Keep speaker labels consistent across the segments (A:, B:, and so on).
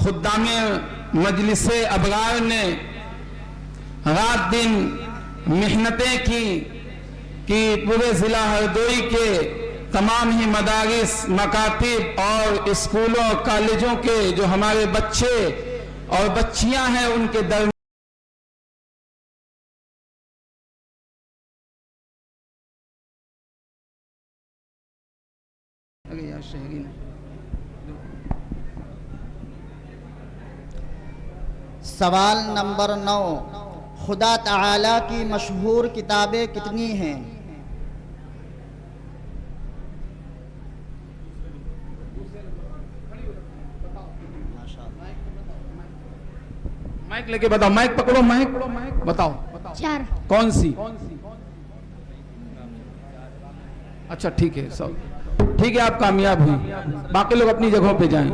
A: खुद्दामे मजलिसे अबरार ने रात दिन मेहनतें की कि पूरे ज़िला हरदोई के तमाम ही मदारिस, मकातिब और स्कूलों कॉलेजों के जो हमारे बच्चे और बच्चियां हैं उनके दर
B: सवाल नंबर 9, खुदा ताला की मशहूर किताबें कितनी हैं?
A: माइक लेके बताओ, माइक पकड़ो, माइक बताओ।
C: 4।
A: कौन सी? अच्छा ठीक है, सब ठीक है, आप कामयाब हुई। बाकी लोग अपनी जगहों पे जाएं।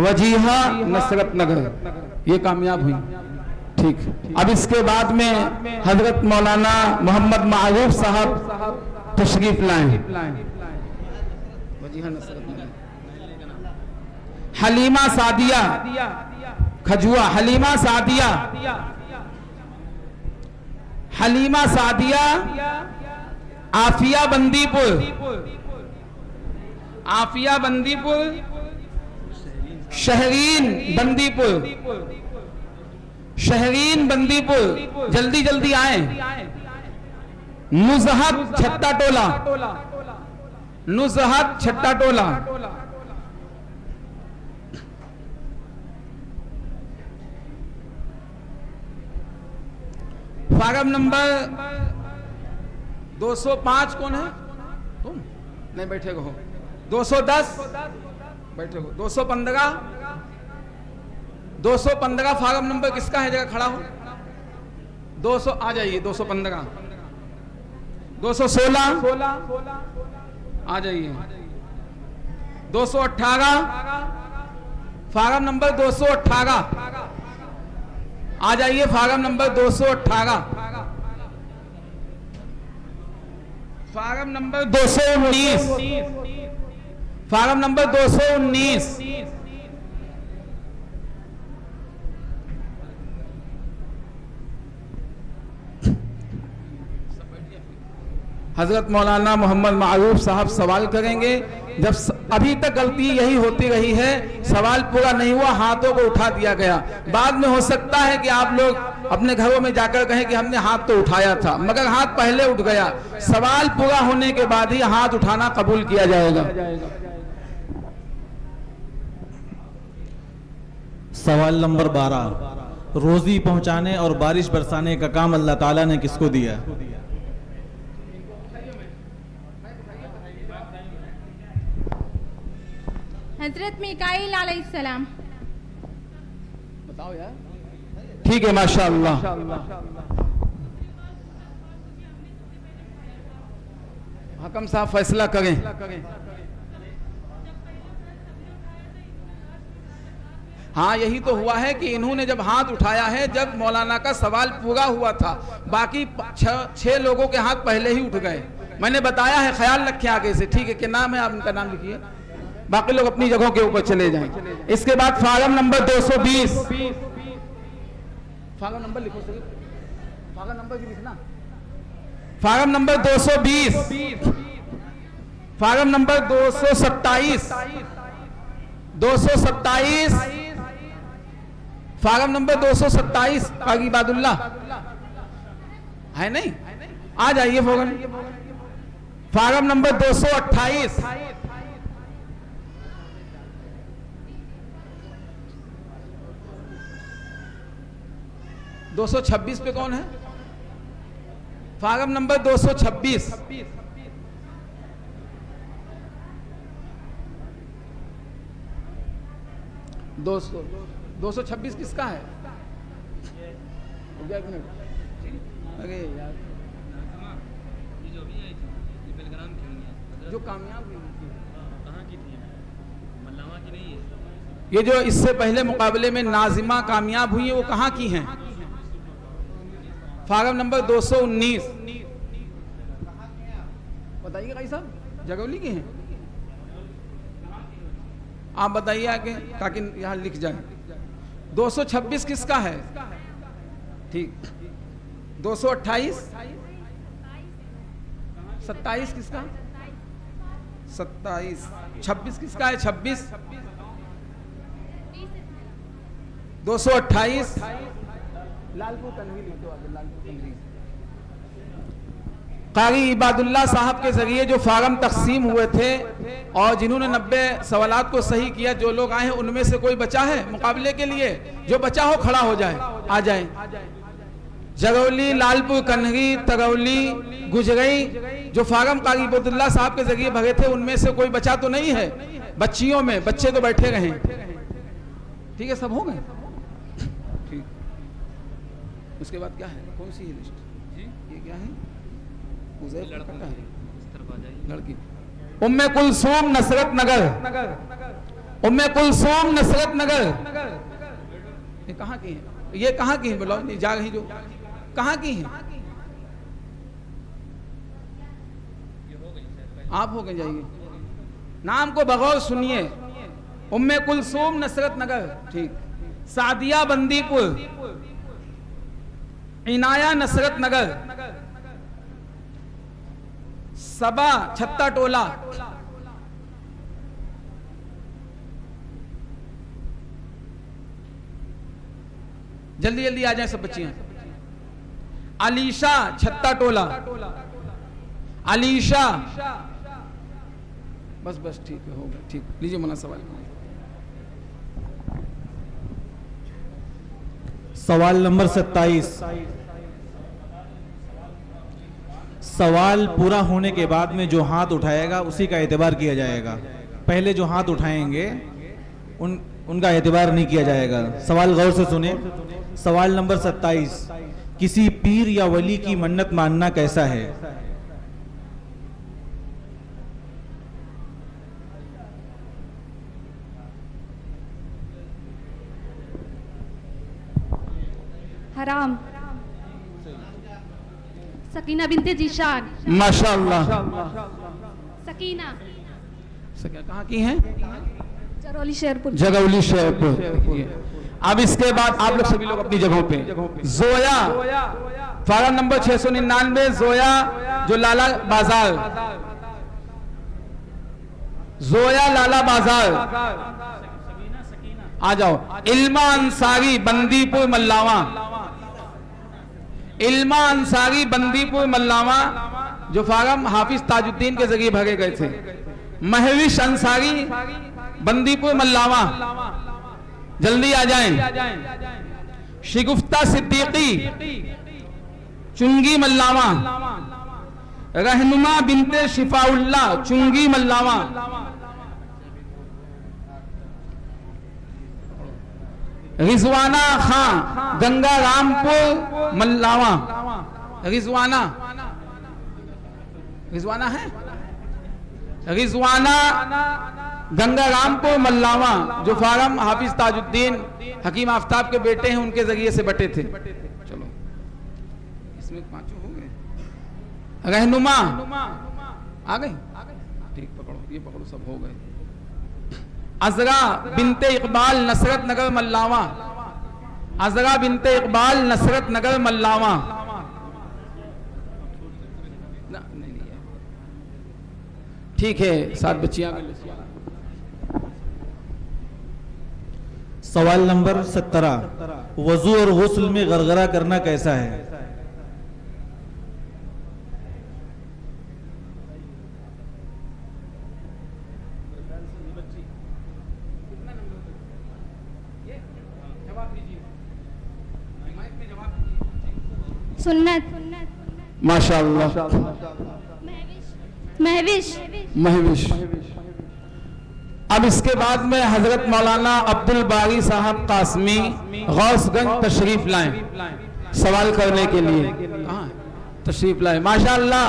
A: वजीहा नसरत नगर, ये कामयाब हुई। ठीक, अब इसके बाद में हजरत मौलाना मोहम्मद मारूफ साहब तशरीफ लाएं। वजीहा नसरत नगर। हलीमा सादिया खजुआ, हलीमा सादिया, हलीमा सादिया आफिया बंदीपुर, आफिया बंदीपुर, शहरीन बंदीपुर, शहरीन बंदीपुर, जल्दी जल्दी आए। नुजहत छत्ता टोला, नुजहत छत्ता टोला। फारम नंबर 205 कौन है? तुम नहीं बैठे हो। 210 बैठे हो। 215, 215 फारम नंबर किसका है? जगह खड़ा हो। 200 आ जाइए। 215, 216 आ जाइए। 218 फारम नंबर 218 आ जाइए। Form number 218, form number 219, form number 219। हजरत मौलाना मोहम्मद मारूफ साहब सवाल करेंगे। जब अभी तक गलती यही होती रही है, सवाल पूरा नहीं हुआ, हाथों को उठा दिया गया। बाद में हो सकता है कि आप लोग अपने घरों में जाकर कहें कि हमने हाथ तो उठाया था, मगर हाथ पहले उठ गया। सवाल पूरा होने के बाद ही हाथ उठाना कबूल किया जाएगा।
D: सवाल नंबर 12, रोजी पहुंचाने और बारिश बरसाने का काम अल्लाह ताला ने किसको दिया?
C: हजरत मिकाईल अलैहिस्सलाम।
A: बताओ यार। ठीक है, माशाअल्लाह। हकम साहब फैसला करें। हाँ, यही तो हुआ है कि इन्होंने जब हाथ उठाया है जब मौलाना का सवाल पूरा हुआ था, बाकी 6 लोगों के हाथ पहले ही उठ गए। मैंने बताया है, ख्याल रखें आगे से। ठीक है, क्या नाम है? आप उनका नाम लिखिए, बाकी लोग अपनी जगहों के ऊपर चले जाएं। इसके बाद फारम नंबर 220, फारम नंबर लिखो सर, फारम नंबर भी लिखना। Form number 220, form number 227, 227, form number 227। कागी बादुल्ला है नहीं? आ जाइए फोगन। फारम नंबर 228, 226 पे कौन है? फारम नंबर 226, 226 किसका है? अरे यार, जो कामयाब हुई कहाँ की थी? मल्लामा की नहीं है। ये जो इससे पहले मुकाबले में नाजिमा कामयाब हुई है, वो कहाँ की हैं? Form number 219। बताइए भाई साहब, जगौली के हैं? आप बताइए आगे ताकि यहाँ लिख जाए। 226 किसका है? ठीक। 228, 27 किसका? 27। 26 किसका है? 26। 228 लालपुर तनवीर लिखते हो आगे, लालपुर तनवीर। कारी इबादुल्लाह साहब के जरिए जो फार्म तकसीम हुए थे और जिन्होंने 90 सवालात को सही किया, जो लोग आए हैं उनमें से कोई बचा है मुकाबले के लिए? जो बचा हो खड़ा हो जाए, आ जाए। जगौली, लालपुर, कन्हरी, तरौली, गुजरई, जो फार्म कारी इबादुल्लाह साहब के जरिए भरे थे उनमें से कोई बचा तो नहीं है? बच्चियों में बच्चे तो बैठे रहे। ठीक है, सब हो गए। ठीक, उसके बाद क्या है? कौन सी लिस्ट? ये क्या है? लड़की उम्मे कुलसूम नसरत नगर, उम्मे कुलसूम नसरत नगर। ये कहाँ की है? ये कहाँ की है? बोलो नहीं जा रही, जो कहाँ की है? आप हो गए, जाइए नाम को बगौर सुनिए। उम्मे कुलसूम नसरत नगर। ठीक। सादिया बंदीपुर, इनाया नसरत नगर, सबा छत्ता टोला, जल्दी जल्दी आ जाए सब बच्चियां। अलीशा छत्ता टोला, अलीशा। बस बस ठीक है, हो गया। ठीक, लीजिए मना सवाल।
D: सवाल नंबर 27। सवाल पूरा होने के बाद में जो हाथ उठाएगा उसी का एतबार किया जाएगा। पहले जो हाथ उठाएंगे उनका एतबार नहीं किया जाएगा। सवाल गौर से सुने। सवाल नंबर 27, किसी पीर या वली की मन्नत मानना कैसा है?
E: हराम। सकीना बिनते जीशान।
A: माशाअल्लाह।
E: सकीना
A: कहाँ की हैं?
E: जरौली शेरपुर।
A: जगौली शेरपुर। अब इसके बाद आप लोग सभी लोग अपनी जगहों पे। जोया, फार्म नंबर 699, जोया जो लाला बाजार, जोया लाला बाजार। आ जाओ। इल्मा अंसारी बंदीपुर मल्लावा, इल्मा अंसारी बंदीपुर मल्लावा जो फार्म हाफिज ताजुद्दीन के जरिए भरे गए थे। महविश अंसारी बंदीपुर मल्लावा, जल्दी आ जाएं। शिगुफ्ता सिद्दीकी चुंगी मल्लावा, रहनुमा बिनते शिफाउल्ला चुंगी मल्लावा, रिजवाना खां गंगा रामपुर मल्लावा। रिजवाना, रिजवाना है? रिजवाना गंगा रामपुर मल्लावा जो फार्म हाफिज ताजुद्दीन हकीम आफ्ताब के बेटे हैं, उनके जरिए से बटे थे। चलो इसमें 5 हो गए। रहनुमा आ गई? ठीक, पकड़ो, ये पकड़ो, सब हो गए। अजरा बिनते इकबाल नसरत नगर मल्लावा, अजरा बिनते इकबाल नसरत नगर मल्लावा। ठीक है, 7 बच्चियां।
D: सवाल नंबर 17, वजू और गुस्ल में गरगरा करना कैसा है?
E: सुन्नत।
A: माशाअल्लाह।
E: महविश।
A: महविश। अब इसके बाद में हजरत मौलाना अब्दुल बारी साहब कासमी गौसगंज तशरीफ लाएं सवाल करने के लिए। कहाँ तशरीफ लाए? माशाअल्लाह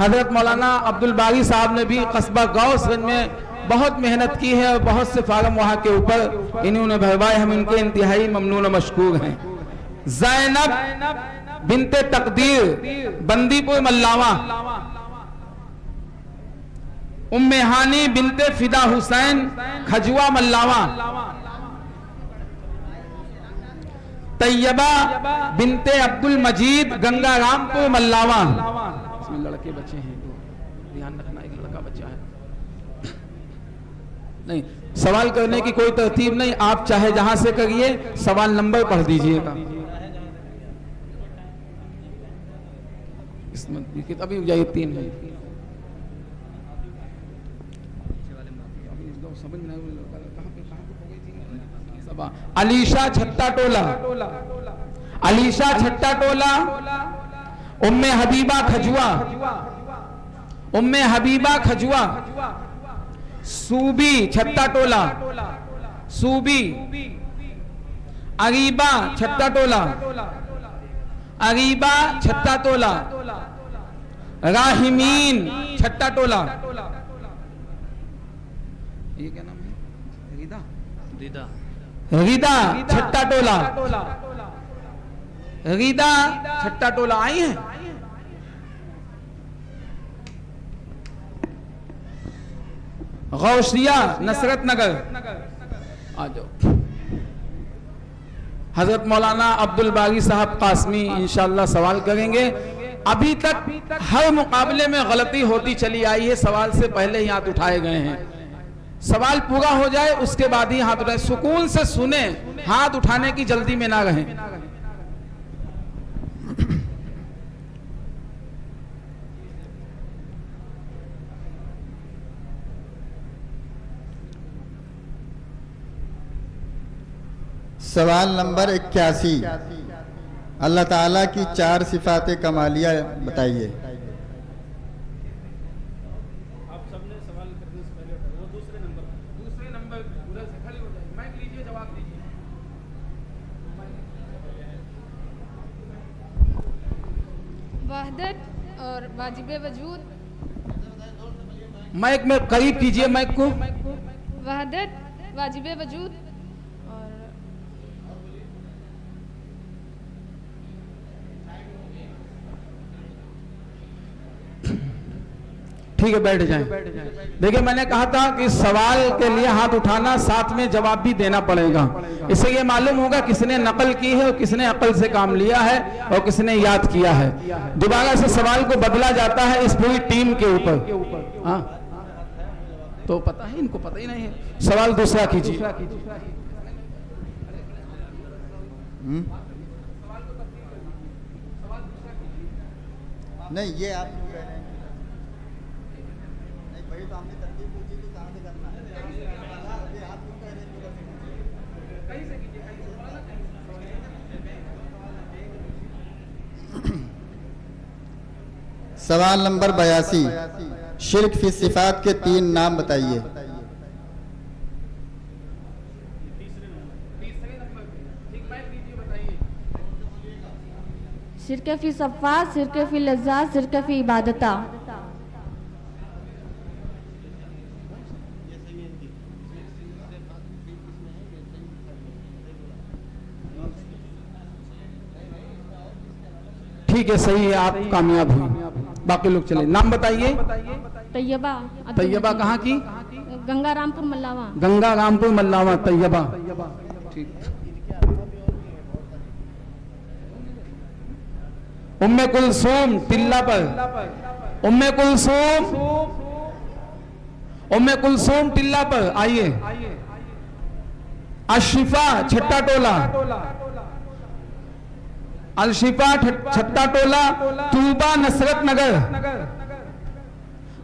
A: हजरत मौलाना अब्दुल बारी साहब ने भी कस्बा गौसगंज में बहुत मेहनत की है और बहुत से फार्म वहाँ के ऊपर इन्होंने भरवाए। हम इनके इंतहाई ममनून और मशकूर हैं। ज़ैनब बिनते तकदीर बंदीपुर मल्लावा, उम्मे हानी बिनते फिदा हुसैन खजुआ मल्लावा, तैयबा बिनते अब्दुल मजीद गंगारामपुर मल्लावा। इसमें लड़के बच्चे हैं, तो ध्यान रखना, एक लड़का बच्चा है। नहीं, सवाल करने की कोई तरतीब नहीं, आप चाहे जहां से करिए, सवाल नंबर पढ़ दीजिएगा। अभी जाइए 3 है। अलीशा छत्ता टोला, अलीशा छत्ता टोला, उम्मे हबीबा खजुआ, उम्मे हबीबा खजुआ, सूबी छत्ता टोला, सूबी, अरीबा छत्ता टोला, अरीबा छत्ता टोला, राहिमीन छत्ता टोला। ये क्या नाम है? रिदा, रिदा, रिदा छत्ता टोला, रिदा छत्ता टोला आई है। गौसिया नसरत नगर, आ जाओ। हजरत मौलाना अब्दुल बागी साहब कासमी इंशाअल्लाह सवाल करेंगे। अभी तक हर मुकाबले में गलती होती चली आई है, सवाल से पहले ही हाथ उठाए गए हैं। सवाल पूरा हो जाए उसके बाद ही हाथ उठाए, सुकून से सुने, हाथ उठाने की जल्दी में ना रहें।
B: सवाल नंबर 81, अल्लाह ताला की 4 सिफात कमालिया बताइए।
D: आप सबने सवाल करने से पहले वो दूसरे नंबर पूरा से खाली हो जाए, माइक लीजिए, जवाब दीजिए।
C: वहदत और वाजिब वजूद,
A: माइक में करीब कीजिए माइक को।
C: वहदत, वाजिब वजूद और
A: ठीक है, बैठ जाएं। देखिए, मैंने कहा था कि सवाल के लिए हाथ उठाना, साथ में जवाब भी देना पड़ेगा। इससे ये मालूम होगा किसने नकल की है और किसने अकल से काम लिया है और किसने याद किया है। दोबारा से सवाल को बदला जाता है इस पूरी टीम के ऊपर। हाँ, तो पता है, इनको पता ही नहीं है। सवाल दूसरा कीजिए।
B: नहीं, ये आप क्यों कह रहे हैं? नहीं, वही तो हमने तरतीब पूछी थी, कहाँ से करना है? ये आप क्यों कह रहे हैं? सवाल नंबर 82, शिर्क फी सिफात के 3 नाम बताइए।
E: शिरक फी सफ़ा, शिरक फी लज़्ज़ा, शिरक फी इबादता।
A: ठीक है, सही है, आप कामयाब हुई। बाकी लोग चले, नाम बताइए।
E: तैयबा।
A: तैयबा कहाँ की?
E: गंगारामपुर मल्लावा।
A: गंगारामपुर मल्लावा, तैयबा। ठीक। उम्मे कुलसूम टिल्ला पर, उम्मे कुलसूम, उम्मे कुलसूम टिल्ला पर आइए। अशिफा छट्टा टोला, अलशिफा छत्ता टोला, तूबा नसरत नगर,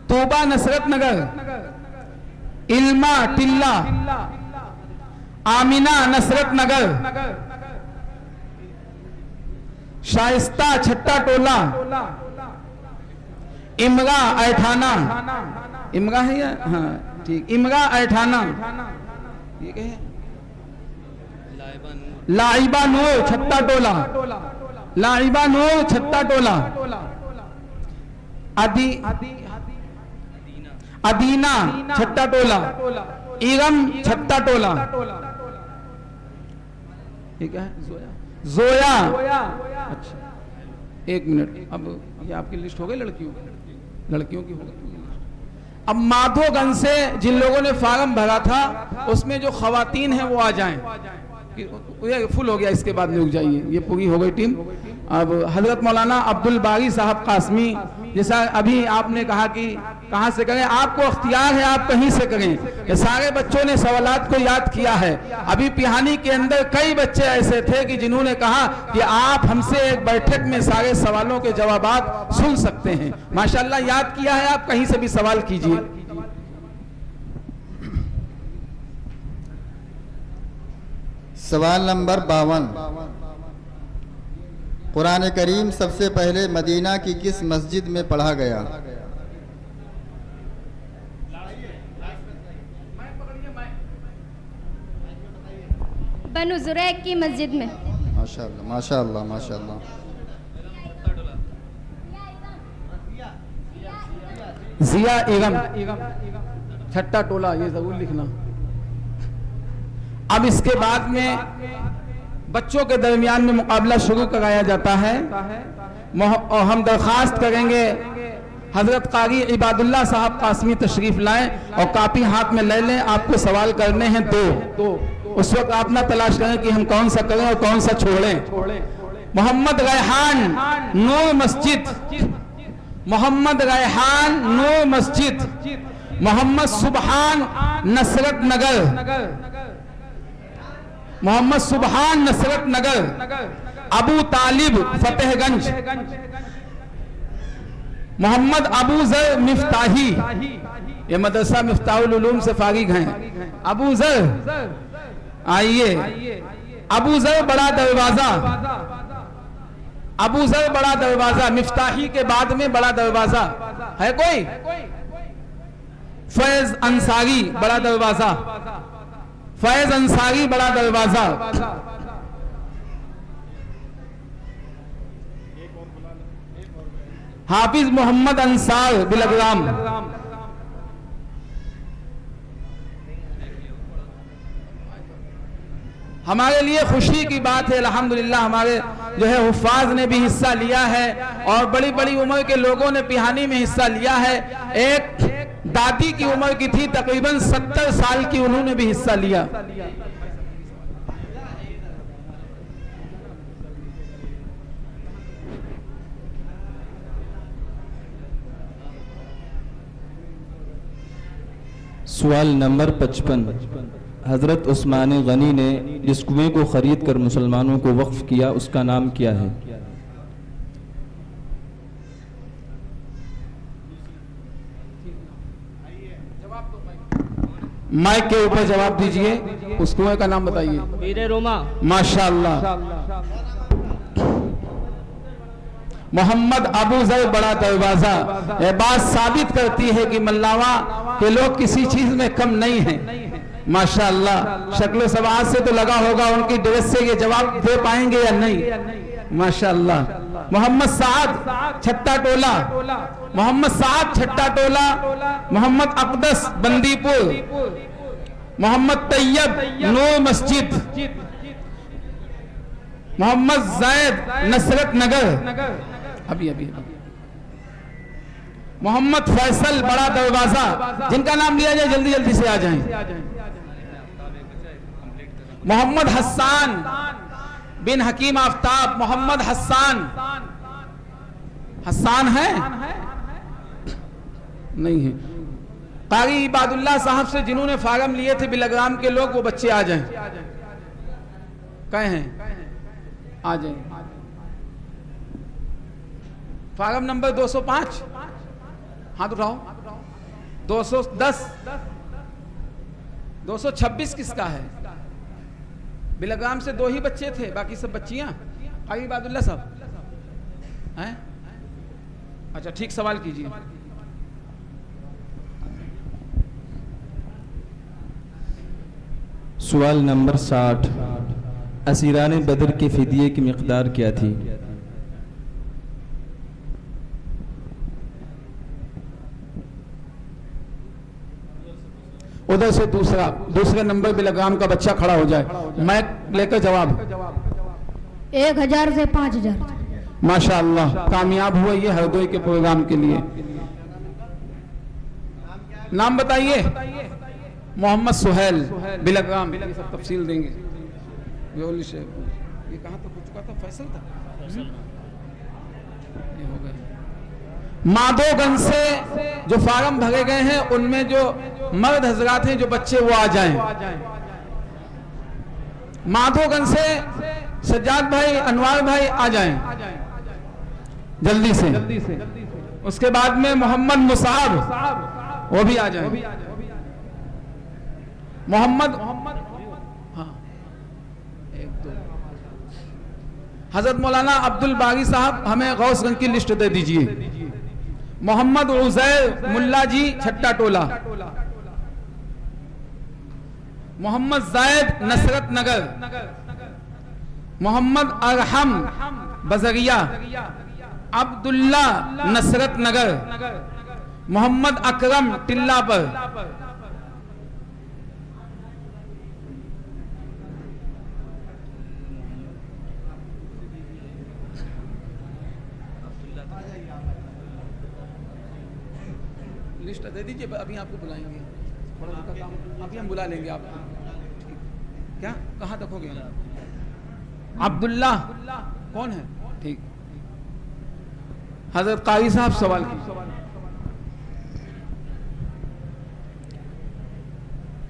A: तूबा नसरत नगर, इल्मा टिल्ला, आमिना नसरत नगर, शाइस्ता छट्टा टोला, इमरा ऐठाना, इमरा है या? हाँ ठीक, इमरा ऐठाना। ये क्या है? लाइबा नूर छत्ता टोला, लाइबा नूर छत्ता टोला, अदीना छत्ता टोला, इरम छत्ता टोला। ठीक है, जोया। अच्छा, 1 मिनट। अब ये आपकी लिस्ट हो गई लड़कियों की हो गई। अब माधोगंज से जिन लोगों ने फार्म भरा था उसमें जो खवातीन हैं वो आ जाएं। ये फुल हो गया, इसके बाद में रुक जाइए, ये पूरी हो गई टीम। अब हजरत मौलाना अब्दुल बारी साहब कासमी, जैसा अभी आपने कहा कि कहाँ से करें, आपको अख्तियार है, आप कहीं से करें। ये सारे बच्चों ने सवालात को याद किया है। अभी पिहानी के अंदर कई बच्चे ऐसे थे कि जिन्होंने कहा कि आप हमसे एक बैठक में सारे सवालों के जवाबात सुन सकते हैं। माशाल्लाह याद किया है, आप कहीं से भी सवाल कीजिए।
B: सवाल नंबर 52, कुरान करीम सबसे पहले मदीना की किस मस्जिद में पढ़ा गया?
C: बनु जुरैक की मस्जिद में।
B: माशाअल्लाह माशाअल्लाह माशाअल्लाह।
A: जिया इगम, छट्टा टोला, ये जरूर लिखना। अब इसके बाद में बच्चों के दरमियान में मुकाबला शुरू कराया जाता है और हम दरखास्त करेंगे हजरत कारी इबादुल्लाह साहब कासमी तशरीफ लाएं और कापी हाथ में ले लें। आपको सवाल करने हैं दो, उस वक्त आप ना तलाश करें कि हम कौन सा करें और कौन सा छोड़ें। मोहम्मद रैहान नूर मस्जिद, मोहम्मद रैहान नूर मस्जिद, मोहम्मद सुबहान नसरत नगर, मोहम्मद सुबहान नसरत नगर, अबू तालिब फतेहगंज, मोहम्मद अबू जर मिफ्ताही, ये मदरसा मिफ्ताहुल उलूम से फारिग हैं। अबू जर आइए, अबू जर बड़ा दरवाजा, अबू जर बड़ा दरवाजा, मिफ्ताही के बाद में बड़ा दरवाजा है कोई? फैज अंसारी बड़ा दरवाजा, फैज अंसारी बड़ा दरवाजा, हाफिज मोहम्मद अंसार बिलग्राम, हमारे लिए खुशी की बात है अल्हम्दुलिल्लाह, हमारे जो है हुफ़ाज़ ने भी हिस्सा लिया है और बड़ी बड़ी उम्र के लोगों ने पिहानी में हिस्सा लिया है। एक दादी की उम्र की थी, तकरीबन 70 साल की, उन्होंने भी हिस्सा लिया।
F: सवाल नंबर 55, हज़रत उस्मान गनी ने जिस कुएं को ख़रीद कर मुसलमानों को वक्फ किया उसका नाम क्या है?
A: माइक के ऊपर जवाब दीजिए, उस कुएं का नाम बताइए।
G: वीरे रोमा।
A: माशाअल्लाह। मोहम्मद अबू जर बड़ा दरवाजा। यह बात साबित करती है कि मल्लावा के लोग किसी चीज में कम नहीं हैं। माशाअल्लाह, शक्ल सवाल से तो लगा होगा, उनकी ड्रेस से ये जवाब दे पाएंगे या नहीं। माशाअल्लाह। मोहम्मद साद छट्टा टोला, मोहम्मद साद छट्टा टोला, मोहम्मद अकदस बंदीपुर, मोहम्मद तैयब नूर मस्जिद, मोहम्मद जैद नसरत नगर, अभी अभी मोहम्मद फैसल बड़ा दरवाजा। जिनका नाम लिया जाए जल्दी जल्दी से आ जाएं। मोहम्मद हस्सान बिन हकीम आफ्ताब, मोहम्मद हस्सान, हस्सान है नहीं है। कारी इबादुल्लाह साहब से जिन्होंने फारम लिए थे बिलग्राम के लोग, वो बच्चे आ जाएं। कहे हैं आ जाएं। फारम नंबर 205, हाथ उठाओ। 210, 226 किसका है? बिलग्राम से 2 ही बच्चे थे, बाकी सब बच्चियां। कारी इबादुल्लाह साहब हैं? अच्छा ठीक, सवाल कीजिए।
F: सवाल नंबर 60, असीरान बदर के फिदिये की मिक़दार क्या थी?
A: उधर से दूसरे नंबर बिलग्राम का बच्चा खड़ा हो जाए, मैक लेकर जवाब।
E: 1000 से 5000।
A: माशाअल्लाह, कामयाब हुआ ये हरदोई के प्रोग्राम के लिए। नाम बताइए। मोहम्मद सुहेल बिलग्राम, सब तफसील देंगे। व्यौली शेख, ये कहाँ तक हो चुका था? फैसल था, ये हो गया। माधोगंज से जो फार्म भरे गए हैं उनमें जो मर्द हजरात हैं, जो बच्चे, वो आ जाएं। माधोगंज से सज्जाद भाई, अनवार भाई आ जाएं जल्दी से। उसके बाद में मोहम्मद मुसाहब, वो भी आ जाएं। मोहम्मद, हाँ, एक दो। हजरत मौलाना अब्दुल बागी साहब, हमें गौसगंज की लिस्ट दे दीजिए। मोहम्मद उजैर मुल्ला जी, छट्टा टोला। मोहम्मद जायद, नसरत नगर। मोहम्मद अरहम, बजरिया। अब्दुल्ला, नसरत नगर। मोहम्मद अकरम, टिल्ला पर। लिस्ट दे दीजिए, अभी आपको बुलाएंगे। थोड़ा सा काम अभी हम बुला लेंगे आपको। क्या, कहाँ तक हो गया? अब्दुल्ला कौन है? ठीक। हजरत कारी साहब सवाल की।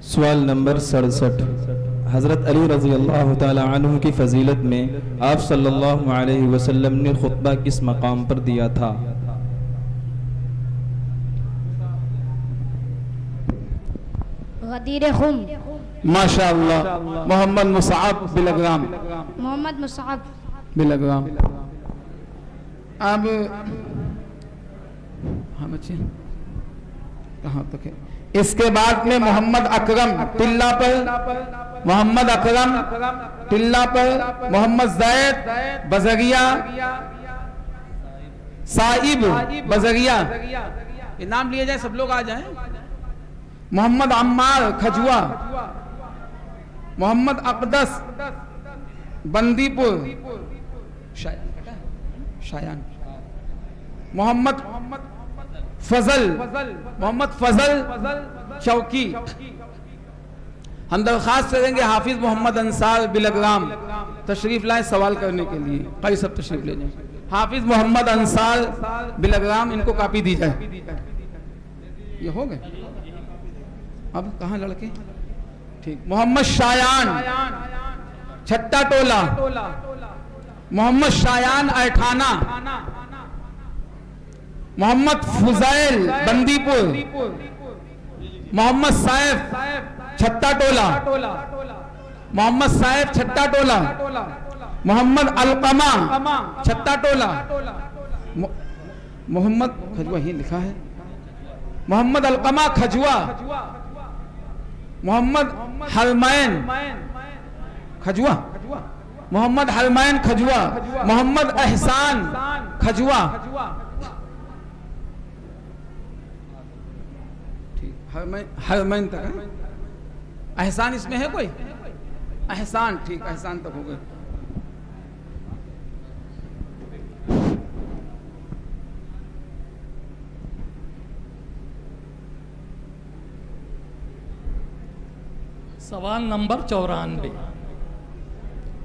F: सवाल नंबर 67। हज़रत अली रज़ी अल्लाह ताला अन्हु की फ़जीलत में आप सल्लल्लाहु अलैहि वसल्लम ने खुतबा किस मकाम पर दिया था?
C: गदीर खुम।
A: माशाअल्लाह। मोहम्मद मुसाअब बिलग्राम।
C: मोहम्मद मुसाअब
A: बिलग्राम। अब हाँ बच्चे, कहाँ तक है? इसके बाद में मोहम्मद अकरम, टिल्ला पर। मोहम्मद अकरम, टिल्ला पर। मोहम्मद जायद, बजरिया। साइब, बजरिया। ये नाम लिए जाए, सब लोग आ जाएं। मोहम्मद अम्मार, खजुआ। मोहम्मद अकदस, बंदीपुर। शायान। मोहम्मद फजल, मोहम्मद फजल चौकी। हम दरखास्त करेंगे हाफिज मोहम्मद अंसार बिलग्राम तशरीफ लाए सवाल करने के लिए। कई सब तशरीफ ले जाए। हाफिज मोहम्मद अंसार बिलग्राम, इनको कॉपी दी जाए। ये हो गए। अब कहाँ लड़के? ठीक। मोहम्मद शायान, छट्टा टोला। मोहम्मद शायान, ऐठाना। मोहम्मद फुजैल, बंदीपुर। मोहम्मद सैफ, छट्टा टोला। मोहम्मद सैफ, छट्टा टोला। मोहम्मद अलकमा, छट्टा टोला। मोहम्मद खजुआ, ही लिखा है। मोहम्मद अलकमा, खजुआ। मोहम्मद हरमैन, खजुआ। मोहम्मद हरमैन, खजुआ। मोहम्मद एहसान, खजुआ। ठीक, हरमैन तक है। एहसान इसमें है कोई? एहसान, ठीक, एहसान तक हो गए।
G: सवाल नंबर 94।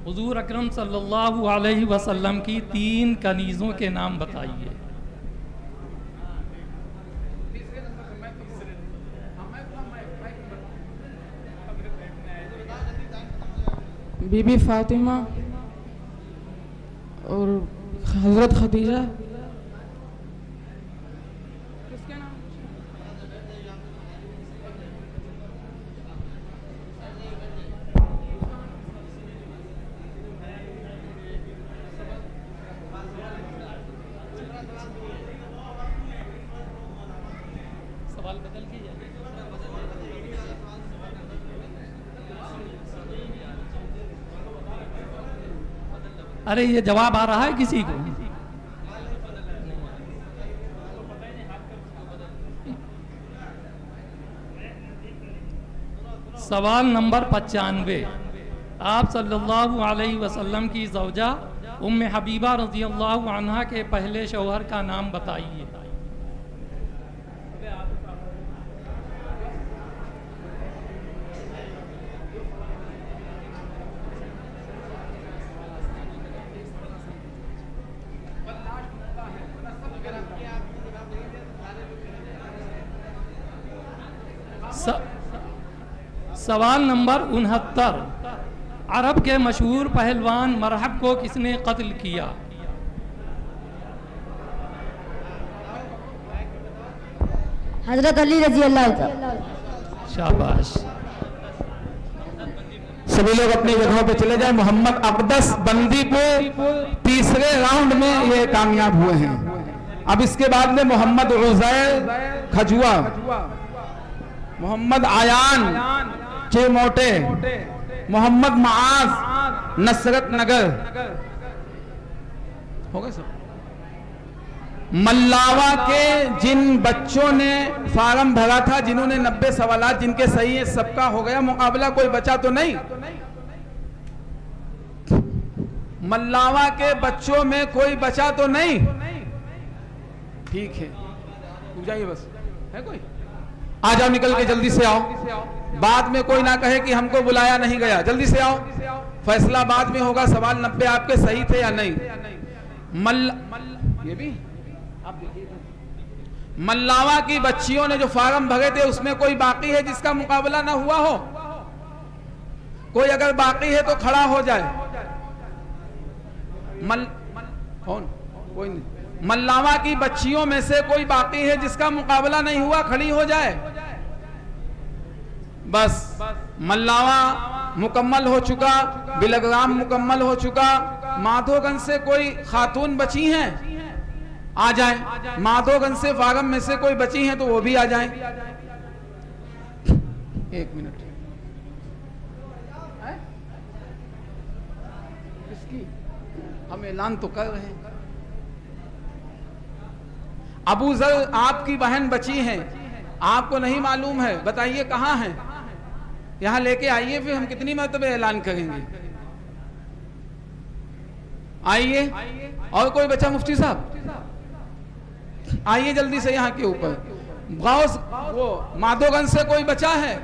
G: हुजूर अकरम सल्लल्लाहु अलैहि वसल्लम की 3 कनीज़ों के नाम बताइए।
H: बीबी फातिमा और हजरत खदीजा।
G: सवाल बदल के जाइए। अरे ये जवाब आ रहा है किसी को? सवाल नंबर 95। आप सल्लल्लाहु अलैहि वसल्लम की ज़ौजा उम्मे हबीबा रज़ी अल्लाहु अन्हा के पहले शौहर का नाम बताइए। सवाल नंबर 69, अरब के मशहूर पहलवान मरहब को किसने कत्ल किया?
E: हजरत अली रजी अल्लाह।
G: शाबाश।
A: सभी लोग अपनी जगहों पे चले जाएं। मोहम्मद अब्दस बंदीपुर तीसरे राउंड में ये कामयाब हुए हैं। अब इसके बाद में मोहम्मद उज़ैर खजुआ, मोहम्मद आयान चेमोटे, मोहम्मद माज नसरत नगर हो गए सब। मल्लावा के जिन बच्चों ने फार्म भरा था, जिन्होंने 90 सवालात जिनके सही है, सबका हो गया मुकाबला, कोई बचा तो नहीं? मल्लावा के बच्चों में कोई बचा तो नहीं? ठीक है, रुक जाइए बस। है कोई? आ जाओ, निकल के जल्दी से आओ, बाद में कोई ना कहे कि हमको बुलाया नहीं गया। जल्दी से आओ, फैसला बाद में होगा। सवाल 90 आपके सही थे या नहीं? ये भी आप देखिए, मल्लावा की बच्चियों ने जो फार्म भरे थे उसमें कोई बाकी है जिसका मुकाबला ना हुआ हो? कोई अगर बाकी है तो खड़ा हो जाए। कौन? कोई नहीं। मल्लावा की बच्चियों में से कोई बाकी है जिसका मुकाबला नहीं हुआ? खड़ी हो जाए। बस मल्लावा मुकम्मल हो चुका, बिलग्राम मुकम्मल हो चुका। माधोगंज से कोई खातून बची हैं? आ जाएं। माधोगंज से फार्म में से कोई बची हैं तो वो भी आ जाएं। एक मिनट, किसकी? हम ऐलान तो कर रहे हैं। अबू जर आपकी बहन बची हैं, आपको नहीं मालूम है, बताइए कहां है? यहां लेके आइए, फिर हम कितनी मरतबे ऐलान करेंगे। आइए। और कोई बचा? मुफ्ती साहब आइए जल्दी से यहाँ के ऊपर। गौस, वो माधोगंज से कोई बचा है?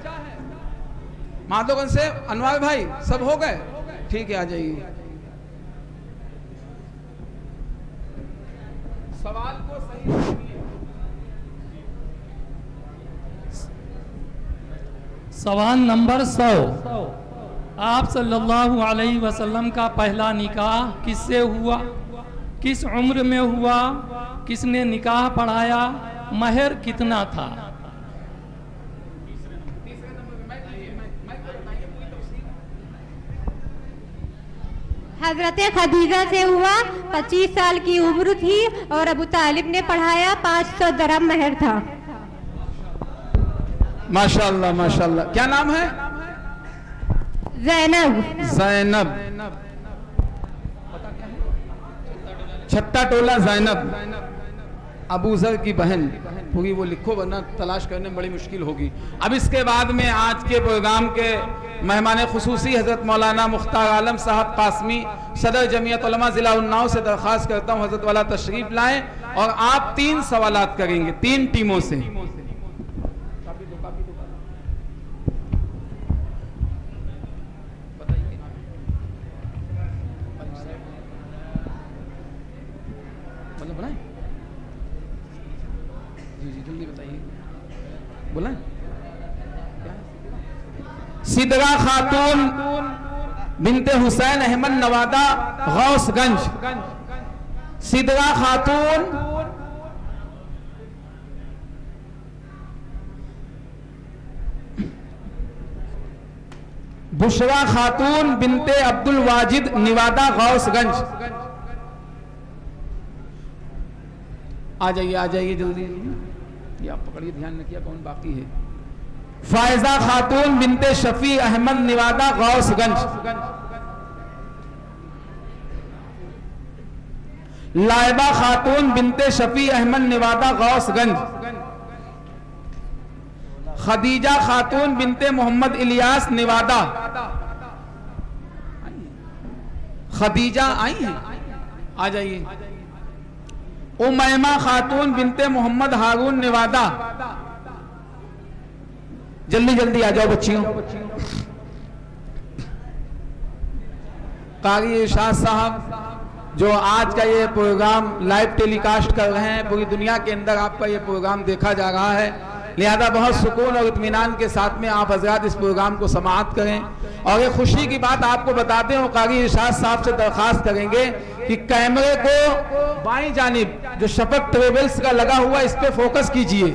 A: माधोगंज से अनवर भाई सब हो गए? ठीक है, आ जाइए। सवाल को सही सुनिए।
G: सवाल नंबर 100, आप सल्लल्लाहु अलैहि वसल्लम का पहला निकाह किससे हुआ? किस उम्र में हुआ? किसने निकाह पढ़ाया? महर कितना था?
C: हजरत खदीजा से हुआ, 25 साल की उम्र थी और अबू तालिब ने पढ़ाया, 500 दरहम महर था।
A: माशाल्लाह माशाल्लाह। क्या नाम है?
C: ज़ैनब।
A: ज़ैनब, छत्ता टोला ज़ैनब, अबू ज़र की बहन। पूरी वो लिखो वरना तलाश करने में बड़ी मुश्किल होगी। अब इसके बाद में आज के प्रोग्राम के मेहमान खुसूसी हज़रत मौलाना मुख्तार आलम साहब कासमी, सदर जमीयत उलमा ज़िला उन्नाव से दरख्वास्त करता हूँ हज़रत वाला तशरीफ लाएं और आप 3 सवालात करेंगे 3 टीमों से। सिदरा खातून बिनते हुसैन अहमद नवादा गौसगंज। सिदरा खातून, बुशरा खातून बिनते अब्दुल वाजिद निवादा गौसगंज। आ जाइए जल्दी। ये आप पकड़िए, ध्यान रखिए कौन बाकी है। फायजा खातून बिनते शफी अहमद निवादा गौसगंज। लाइबा खातून बिनते शफी अहमद निवादा गौसगंज। खदीजा खातून बिनते मोहम्मद इलियास निवादा। खदीजा आई हैं? आ जाइए। उमैमा खातून बिनते मोहम्मद हारून निवादा। जल्दी जल्दी आ जाओ बच्चियों। कारी इरशाद साहब जो आज का ये प्रोग्राम लाइव टेलीकास्ट कर रहे हैं, पूरी दुनिया के अंदर आपका ये प्रोग्राम देखा जा रहा है। लिहाजा बहुत सुकून और इत्मीनान के साथ में आप हजरात इस प्रोग्राम को समाअत करें। और ये खुशी की बात आपको बताते हैं, कारी इरशाद साहब से दरख्वास्त करेंगे कि कैमरे को बाईं जानिब जो शफक ट्रेवल्स का लगा हुआ इस पे फोकस कीजिए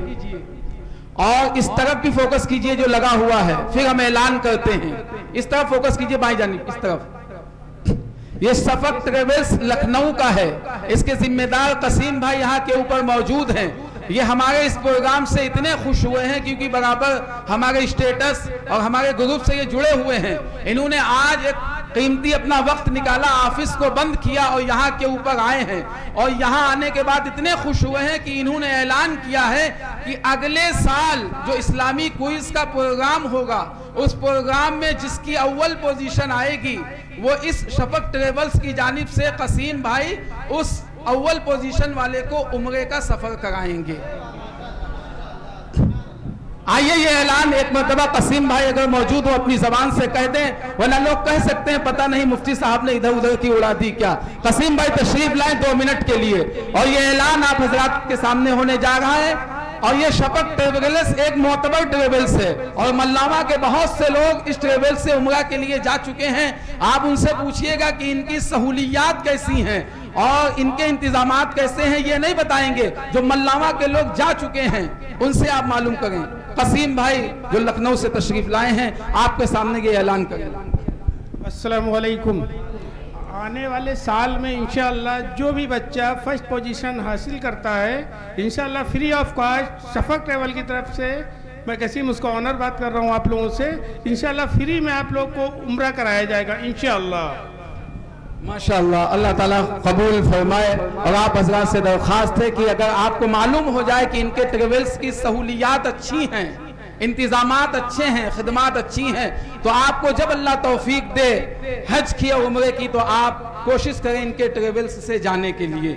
A: और इस तरफ भी फोकस कीजिए जो लगा हुआ है, फिर हम ऐलान करते हैं। इस तरफ फोकस कीजिए, बाईं जानिब इस तरफ। ये शफक ट्रेवल्स लखनऊ का है, इसके जिम्मेदार कसीम भाई यहाँ के ऊपर मौजूद हैं। ये हमारे इस प्रोग्राम से इतने खुश हुए हैं क्योंकि बराबर हमारे स्टेटस और हमारे ग्रुप से ये जुड़े हुए हैं। इन्होंने आज एक कीमती अपना वक्त निकाला, ऑफिस को बंद किया और यहाँ के ऊपर आए हैं। और यहाँ आने के बाद इतने खुश हुए हैं कि इन्होंने ऐलान किया है कि अगले साल जो इस्लामी क्विज का प्रोग्राम होगा उस प्रोग्राम में जिसकी अव्वल पोजीशन आएगी वो इस शफक ट्रेवल्स की जानिब से कसीम भाई उस अव्वल पोजीशन वाले को उम्रे का सफर कराएंगे। आइए ये ऐलान एक मरतबा कसीम भाई अगर मौजूद हो अपनी जबान से कह दें, वरना लोग कह सकते हैं पता नहीं मुफ्ती साहब ने इधर उधर की उड़ा दी क्या। कसीम भाई तशरीफ लाएं 2 मिनट के लिए और ये ऐलान आप हजरात के सामने होने जा रहा है। और ये शफक ट्रेवल्स एक मोतबर ट्रेवल्स है और मल्लामा के बहुत से लोग इस ट्रेवल्स से उम्रा के लिए जा चुके हैं। आप उनसे पूछिएगा कि इनकी सहूलियात कैसी हैं और इनके इंतजामात कैसे हैं, ये नहीं बताएंगे। जो मल्लामा के लोग जा चुके हैं उनसे आप मालूम करें। कसीम भाई जो लखनऊ से तशरीफ लाए हैं आपके सामने ये ऐलान करें।
I: अस्सलामु अलैकुम। आने वाले साल में इंशाअल्लाह जो भी बच्चा फर्स्ट पोजीशन हासिल करता है इंशाअल्लाह free of cost Shafaq travel की तरफ से, मैं कसीम उसका ऑनर बात कर रहा हूँ आप लोगों से, इंशाअल्लाह फ्री में आप लोग को उम्रा कराया जाएगा इंशाअल्लाह।
A: माशाअल्लाह, अल्लाह ताला कबूल फरमाए। और आप हजरात से दरख्वास्त है कि अगर आपको मालूम हो जाए कि इनके ट्रेवल्स की सहूलियात अच्छी हैं, इंतजामात अच्छे हैं, खिदमात अच्छी हैं, तो आपको जब अल्लाह तौफीक दे हज की और उम्रे की तो आप कोशिश करें इनके ट्रेवल्स से जाने के लिए।